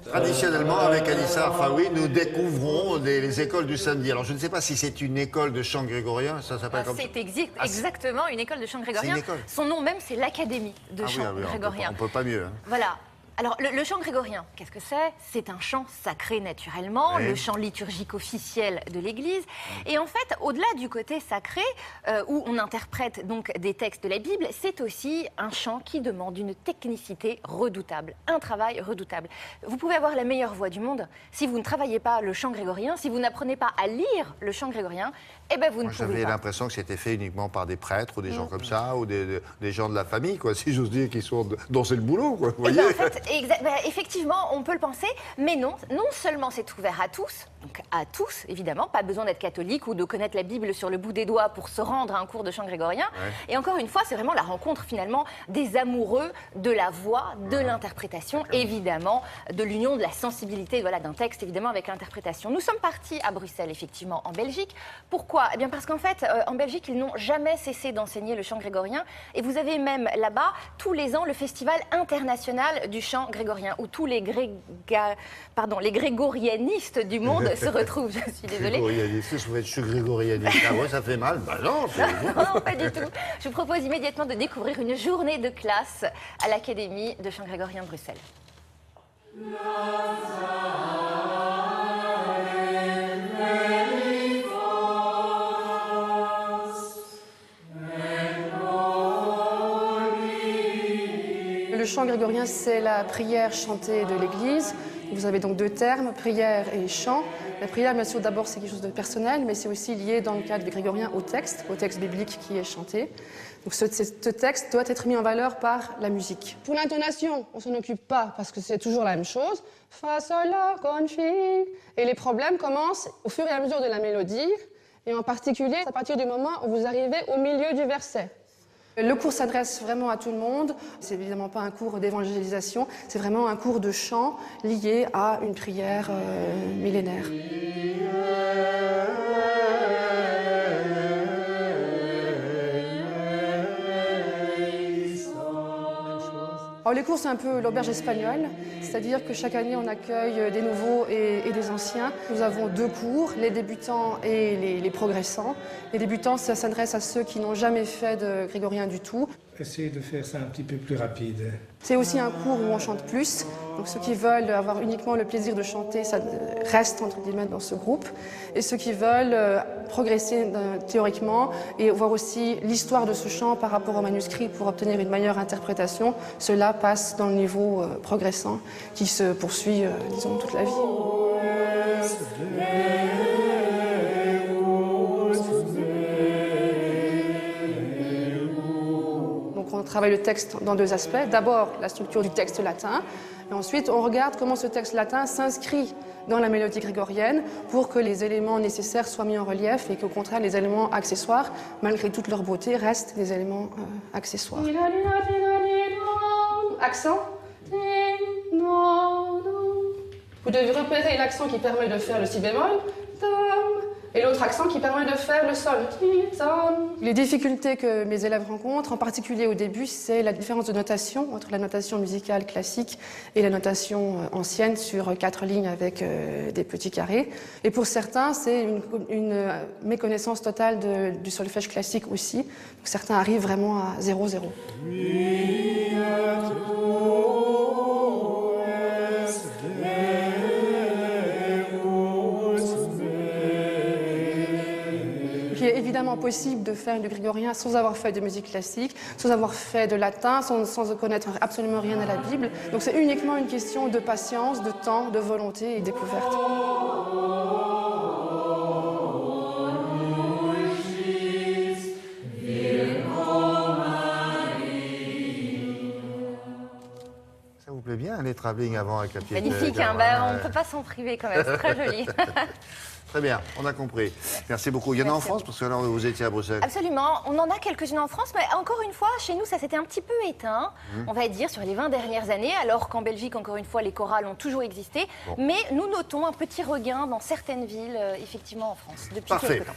Traditionnellement, avec Anissa Arfaoui, nous découvrons les écoles du samedi. Alors, je ne sais pas si c'est une école de chant grégorien, ça s'appelle comme ça. C'est exactement une école de chant grégorien. Son nom même, c'est l'Académie de chant grégorien. On ne peut pas mieux. Hein. Voilà. Alors, le chant grégorien, qu'est-ce que c'est? C'est un chant sacré naturellement, le chant liturgique officiel de l'Église. Et en fait, au-delà du côté sacré, où on interprète donc des textes de la Bible, c'est aussi un chant qui demande une technicité redoutable, un travail redoutable. Vous pouvez avoir la meilleure voix du monde, si vous ne travaillez pas le chant grégorien, si vous n'apprenez pas à lire le chant grégorien, eh ben vous ne pouvez pas. J'avais l'impression que c'était fait uniquement par des prêtres ou des gens comme ça, ou des gens de la famille, quoi, si j'ose dire, qui sont dont c'est le boulot, quoi, vous voyez. En fait, effectivement, on peut le penser, mais non seulement c'est ouvert à tous, donc à tous, évidemment, pas besoin d'être catholique ou de connaître la Bible sur le bout des doigts pour se rendre à un cours de chant grégorien. Et encore une fois, c'est vraiment la rencontre, finalement, des amoureux de la voix, de l'interprétation, évidemment, de l'union, de la sensibilité, voilà, d'un texte, évidemment, avec l'interprétation. Nous sommes partis à Bruxelles, effectivement, en Belgique. Pourquoi? Eh bien, parce qu'en fait, en Belgique, ils n'ont jamais cessé d'enseigner le chant grégorien. Et vous avez même là-bas, tous les ans, le Festival international du chant grégorien, où tous les grégorianistes du monde se retrouvent. Je suis désolée. Grégorianiste, je suis grégorianiste. Ah ouais, ça fait mal. Bah non, non, pas du tout. Je vous propose immédiatement de découvrir une journée de classe à l'Académie de chant grégorien de Bruxelles. Le chant grégorien, c'est la prière chantée de l'Église. Vous avez donc deux termes, prière et chant. La prière, bien sûr, d'abord, c'est quelque chose de personnel, mais c'est aussi lié, dans le cadre du grégorien, au texte biblique qui est chanté. Donc ce texte doit être mis en valeur par la musique. Pour l'intonation, on ne s'en occupe pas, parce que c'est toujours la même chose. Fa, sol, la, con, fi. Et les problèmes commencent au fur et à mesure de la mélodie, et en particulier à partir du moment où vous arrivez au milieu du verset. Le cours s'adresse vraiment à tout le monde. C'est évidemment pas un cours d'évangélisation, c'est vraiment un cours de chant lié à une prière millénaire. Alors, les cours, c'est un peu l'auberge espagnole, c'est-à-dire que chaque année, on accueille des nouveaux et des anciens. Nous avons deux cours, les débutants et les progressants. Les débutants, ça s'adresse à ceux qui n'ont jamais fait de grégorien du tout. Essayez de faire ça un petit peu plus rapide. C'est aussi un cours où on chante plus. Donc ceux qui veulent avoir uniquement le plaisir de chanter, ça reste entre guillemets dans ce groupe. Et ceux qui veulent progresser théoriquement et voir aussi l'histoire de ce chant par rapport au manuscrit pour obtenir une meilleure interprétation, cela passe dans le niveau progressant qui se poursuit, disons, toute la vie. On travaille le texte dans deux aspects. D'abord, la structure du texte latin, et ensuite, on regarde comment ce texte latin s'inscrit dans la mélodie grégorienne pour que les éléments nécessaires soient mis en relief et qu'au contraire, les éléments accessoires, malgré toute leur beauté, restent des éléments accessoires. Accent. Vous devez repérer l'accent qui permet de faire le si bémol. Et l'autre accent qui permet de faire le sol. Les difficultés que mes élèves rencontrent, en particulier au début, c'est la différence de notation entre la notation musicale classique et la notation ancienne sur 4 lignes avec des petits carrés. Et pour certains, c'est une méconnaissance totale du solfège classique aussi. Donc certains arrivent vraiment à 0-0. Il est évidemment possible de faire du grégorien sans avoir fait de musique classique, sans avoir fait de latin, sans connaître absolument rien à la Bible. Donc c'est uniquement une question de patience, de temps, de volonté et de découverte. Ça vous plaît bien, les travelling avant avec la pièce? Magnifique, hein, on ne peut pas s'en priver quand même, c'est très joli. Très bien, on a compris. Merci beaucoup. Il y en a en France, parce que là, vous étiez à Bruxelles. Absolument. On en a quelques-unes en France, mais encore une fois, chez nous, ça s'était un petit peu éteint, on va dire, sur les 20 dernières années, alors qu'en Belgique, encore une fois, les chorales ont toujours existé. Bon. Mais nous notons un petit regain dans certaines villes, effectivement, en France, depuis quelques temps.